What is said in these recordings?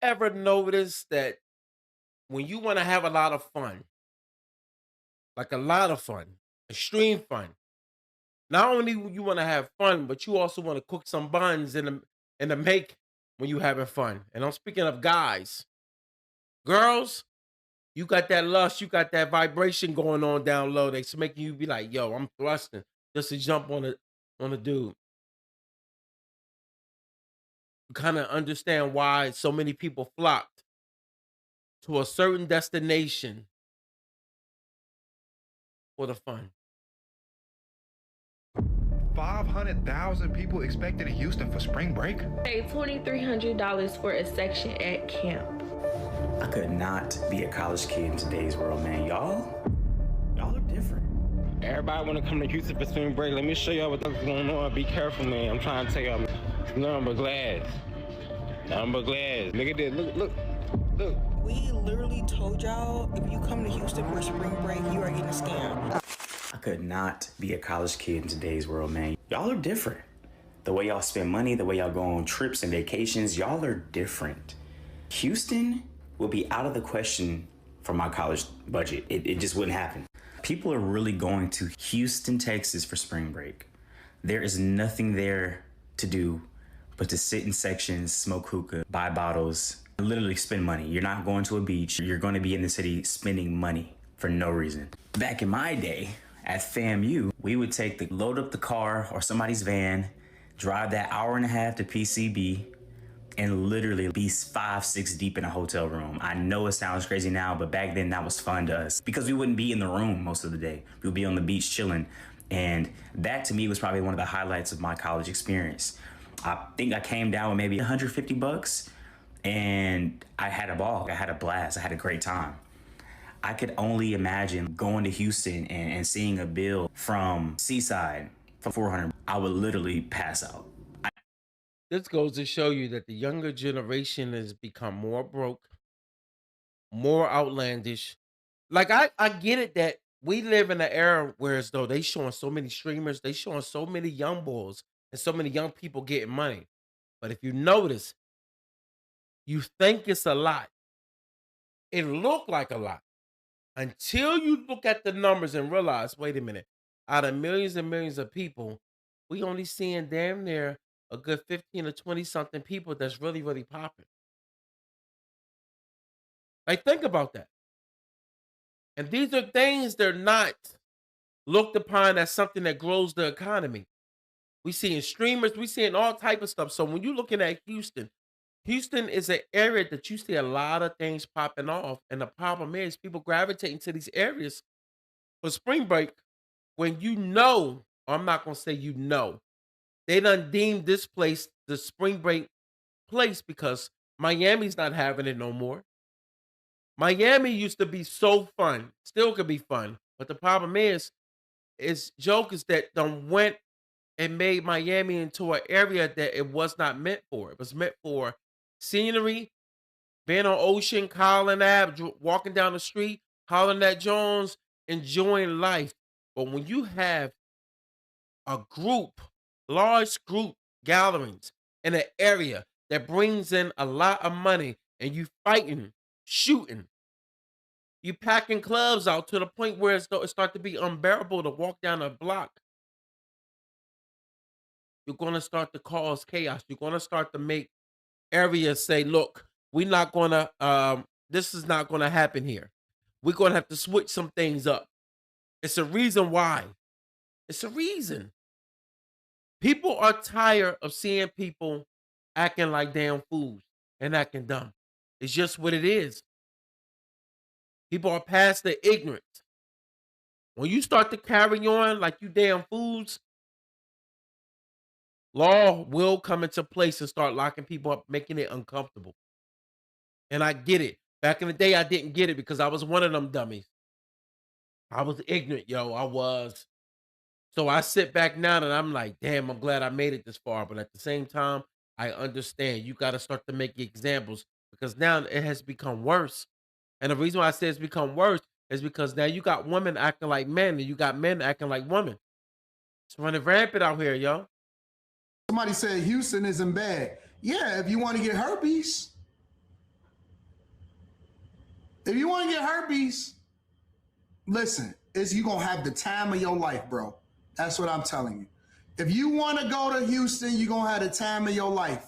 ever noticed that when you want to have a lot of fun, like a lot of fun, extreme fun, not only you want to have fun, but you also want to cook some buns in the make when you having fun. And I'm speaking of guys, girls. You got that lust, you got that vibration going on down low. That's making you be like, "Yo, I'm thrusting just to jump on a dude." You kind of understand why so many people flocked to a certain destination for the fun. 500,000 people expected in Houston for spring break? Pay $2,300 for a section at camp. I could not be a college kid in today's world, man. Y'all are different. Everybody want to come to Houston for spring break. Let me show y'all what's going on. Be careful, man. I'm trying to tell y'all. It's nothing but glass. Nothing but glass. Look at this. Look. We literally told y'all if you come to Houston for spring break, you are getting scammed. I could not be a college kid in today's world, man. Y'all are different. The way y'all spend money, the way y'all go on trips and vacations, y'all are different. Houston will be out of the question for my college budget. It just wouldn't happen. People are really going to Houston, Texas for spring break. There is nothing there to do but to sit in sections, smoke hookah, buy bottles, literally spend money. You're not going to a beach. You're going to be in the city spending money for no reason. Back in my day at FAMU, we would load up the car or somebody's van, drive that hour and a half to PCB, and literally be 5-6 deep in a hotel room. I know it sounds crazy now, but back then that was fun to us because we wouldn't be in the room most of the day. We would be on the beach chilling. And that to me was probably one of the highlights of my college experience. I think I came down with maybe $150 and I had a ball. I had a blast. I had a great time. I could only imagine going to Houston and seeing a bill from Seaside for $400. I would literally pass out. This goes to show you that the younger generation has become more broke, more outlandish. Like I get it that we live in an era where as though they showing so many streamers, they showing so many young boys and so many young people getting money. But if you notice, you think it's a lot. It look like a lot until you look at the numbers and realize, wait a minute, out of millions and millions of people, we only seeing damn near a good 15 or 20 something people that's really, really popping. Like, think about that. And these are things they're not looked upon as something that grows the economy. We seeing streamers, we seeing all type of stuff. So when you're looking at Houston, Houston is an area that you see a lot of things popping off. And the problem is people gravitating to these areas for spring break when you know, or I'm not gonna say you know, they done deemed this place the spring break place because Miami's not having it no more. Miami used to be so fun, still could be fun, but the problem is jokers that done went and made Miami into an area that it was not meant for. It was meant for scenery, being on Ocean, Collin Ave, walking down the street, hollering at Jones, enjoying life. But when you have a group, large group gatherings in an area that brings in a lot of money and you fighting, shooting, you packing clubs out to the point where it start to be unbearable to walk down a block. You're going to start to cause chaos. You're going to start to make areas say, look, we're not going to, this is not going to happen here. We're going to have to switch some things up. It's a reason why. It's a reason. People are tired of seeing people acting like damn fools and acting dumb. It's just what it is. People are past the ignorance. When you start to carry on like you damn fools, law will come into place and start locking people up, making it uncomfortable. And I get it. Back in the day, I didn't get it because I was one of them dummies. I was ignorant, yo. I was. So I sit back now and I'm like, damn, I'm glad I made it this far. But at the same time, I understand you got to start to make examples because now it has become worse. And the reason why I say it's become worse is because now you got women acting like men and you got men acting like women. It's running rampant out here, yo. Somebody said Houston isn't bad. Yeah, if you want to get herpes. If you want to get herpes, listen, you're going to have the time of your life, bro. That's what I'm telling you. If you want to go to Houston, you're going to have the time of your life.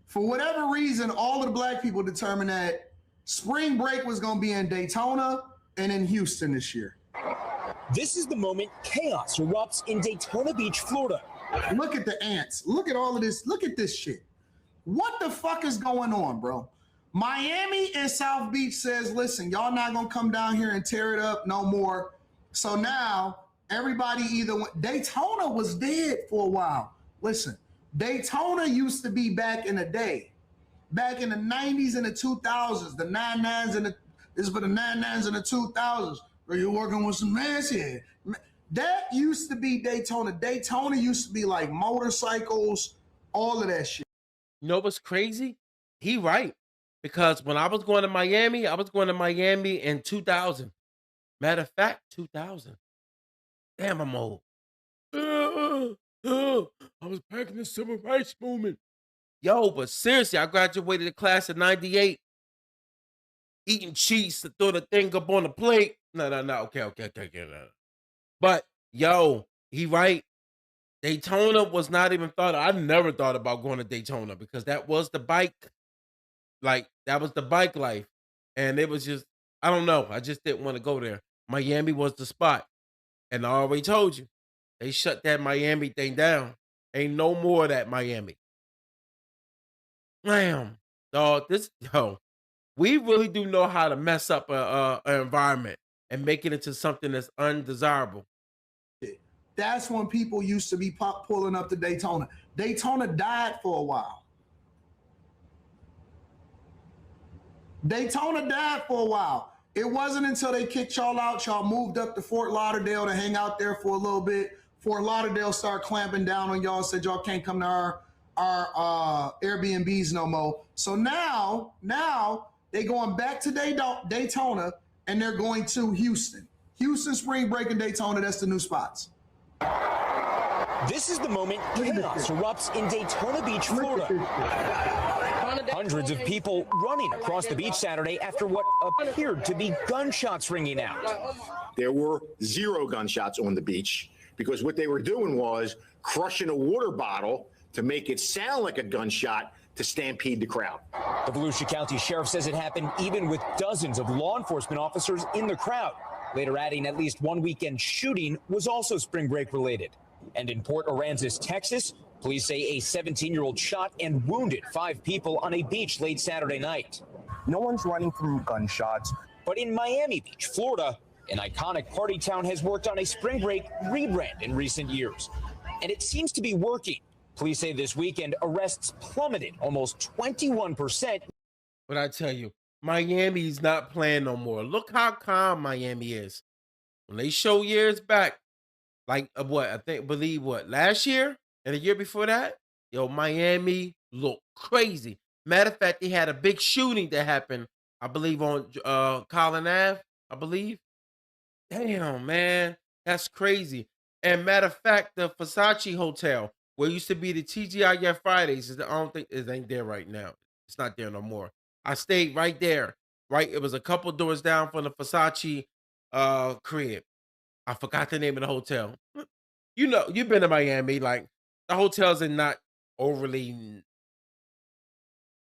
For whatever reason, all of the black people determined that spring break was going to be in Daytona and in Houston this year. This is the moment chaos erupts in Daytona Beach, Florida. Look at the ants. Look at all of this. Look at this shit. What the fuck is going on, bro? Miami and South Beach says, listen, y'all not going to come down here and tear it up no more. So now everybody either went. Daytona was dead for a while. Listen, Daytona used to be back in the day, back in the 90s and the 2000s, the 99s and this is for the 99s and the 2000s. Where you're working with some mess here. That used to be Daytona. Daytona used to be like motorcycles, all of that shit. You know what's crazy? He right. Because when I was going to Miami in 2000. Matter of fact, 2000. Damn, I'm old. I was back in the civil rights movement. Yo, but seriously, I graduated the class of 98. Eating cheese to throw the thing up on the plate. No. Okay. No. But, yo, he right. Daytona was not even thought of. I never thought about going to Daytona because that was the bike. Like, that was the bike life. And it was just, I don't know. I just didn't want to go there. Miami was the spot. And I already told you, they shut that Miami thing down. Ain't no more of that Miami. Damn, dog, we really do know how to mess up an environment and make it into something that's undesirable. That's when people used to be pulling up to Daytona. Daytona died for a while. Daytona died for a while. It wasn't until they kicked y'all out, y'all moved up to Fort Lauderdale to hang out there for a little bit. Fort Lauderdale started clamping down on y'all, said y'all can't come to our Airbnbs no more. So now they're going back to Daytona and they're going to Houston. Houston, spring break, and Daytona, that's the new spots. This is the moment chaos erupts in Daytona Beach, Florida. Hundreds of people running across the beach Saturday after what appeared to be gunshots ringing out. There were 0 gunshots on the beach because what they were doing was crushing a water bottle to make it sound like a gunshot to stampede the crowd. The Volusia County Sheriff says it happened even with dozens of law enforcement officers in the crowd, later adding at least one weekend shooting was also spring break related. And in Port Aransas, Texas, police say a 17-year-old shot and wounded 5 people on a beach late Saturday night. No one's running from gunshots. But in Miami Beach, Florida, an iconic party town has worked on a spring break rebrand in recent years. And it seems to be working. Police say this weekend arrests plummeted almost 21%. But I tell you, Miami's not playing no more. Look how calm Miami is. When they show years back, like last year and the year before that, yo, Miami looked crazy. Matter of fact, they had a big shooting that happened, I believe, on Collin Ave, I believe. Damn, man, that's crazy. And matter of fact, the Versace Hotel, where it used to be the TGIF Fridays, I don't think it ain't there right now. It's not there no more. I stayed right there. Right, it was a couple doors down from the Versace crib. I forgot the name of the hotel. You know, you've been to Miami. Like, the hotels are not overly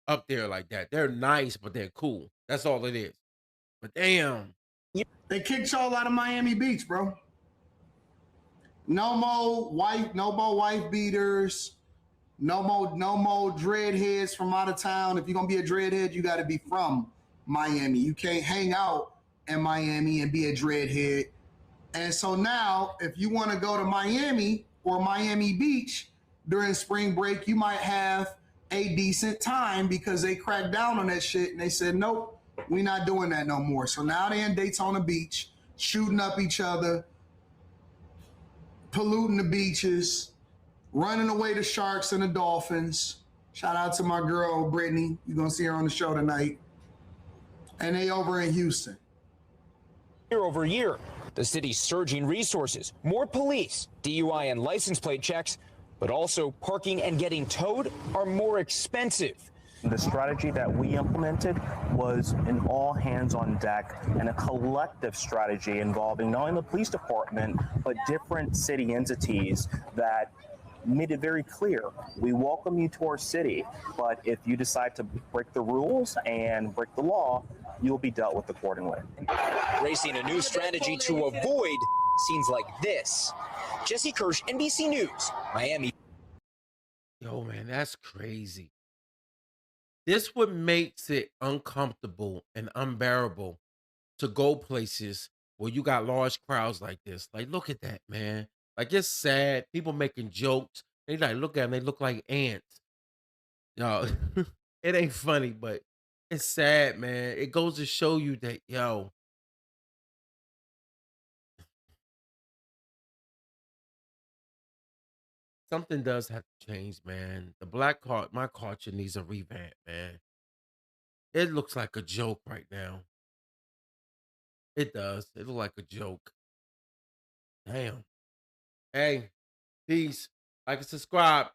up there like that. They're nice, but they're cool. That's all it is. But damn. They kicked y'all out of Miami Beach, bro. No more wife beaters. No more dreadheads from out of town. If you're gonna be a dreadhead, you gotta be from Miami. You can't hang out in Miami and be a dreadhead. And so now, if you want to go to Miami or Miami Beach during spring break, you might have a decent time because they cracked down on that shit and they said, nope, we're not doing that no more. So now they're in Daytona Beach, shooting up each other, polluting the beaches, running away the sharks and the dolphins. Shout out to my girl, Brittany. You're going to see her on the show tonight. And they over in Houston. Year over year, the city's surging resources, more police, DUI and license plate checks, but also parking and getting towed are more expensive. The strategy that we implemented was an all hands on deck and a collective strategy involving not only the police department, but different city entities that made it very clear. We welcome you to our city, but if you decide to break the rules and break the law, you'll be dealt with accordingly. Racing a new strategy to avoid scenes like this. Jesse Kirsch, NBC News, Miami. Yo, man, that's crazy. This what makes it uncomfortable and unbearable to go places where you got large crowds like this. Like, look at that, man. Like, it's sad. People making jokes. They like look at them. They look like ants. Yo, it ain't funny, but it's sad, man. It goes to show you that, yo, something does have to change, man. The my culture needs a revamp, man. It looks like a joke right now. It does. It looks like a joke. Damn. Hey, peace. Like and subscribe.